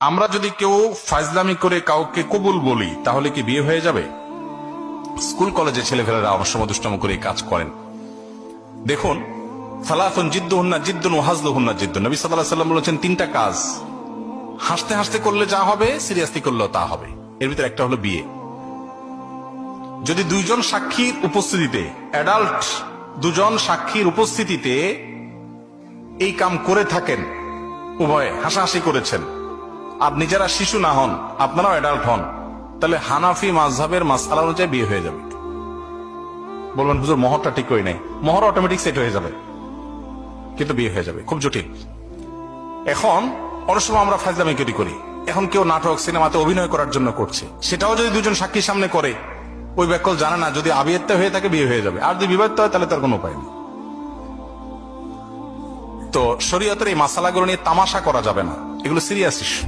আমরা যদি কেউ ফাজলামি করে কাউকে কবুল বলি তাহলে কি বিয়ে হয়ে যাবে? স্কুল কলেজে ছেলেফেলেরা অনেক সময় দুষ্টামি করে এই কাজ করেন। দেখুন, সালাতুন জিদ্দুহুন্না জিদ্দুন ওয়া হাজলুহুন্না জিদ্দুন। নবী সাল্লাল্লাহু আলাইহি ওয়াসাল্লাম বলেছেন তিনটা কাজ হাসতে হাসতে করলে যা হবে সিরিয়াসলি করলেও তা হবে। এর ভিতরে একটা হলো বিয়ে। যদি দুইজন সাক্ষীর উপস্থিতিতে, অ্যাডাল্ট দুজন সাক্ষীর উপস্থিতিতে এই কাম করে থাকেন, উভয়ে হাসাহাসি করেছেন, আর নিজেরা শিশু না হন, আপনারাও অ্যাডাল্ট হন, তাহলে হানাফি মাযহাবের মাসআলা অনুযায়ী বিয়ে হয়ে যাবে। বলবেন হুজুর মোহরটা ঠিক করি নাই। মোহর অটোমেটিক সেট হয়ে যাবে, কিন্তু বিয়ে হয়ে যাবে। খুব জটিল। এখন অনেক সময় আমরা ফাজলামি করি। এখন কেউ নাটক সিনেমাতে অভিনয় করার জন্য করছে, সেটাও যদি দুজন সাক্ষীর সামনে করে, ওই ব্যাকল জানে না, যদি আবিয়াত্তা হয়ে থাকে বিয়ে হয়ে যাবে, আর যদি বিবাহিত হয় তাহলে তার কোনো উপায় নেই। তো শরীয়তের এই মাসালাগুলো নিয়ে তামাশা করা যাবে না, এগুলো সিরিয়াস ইস্যু।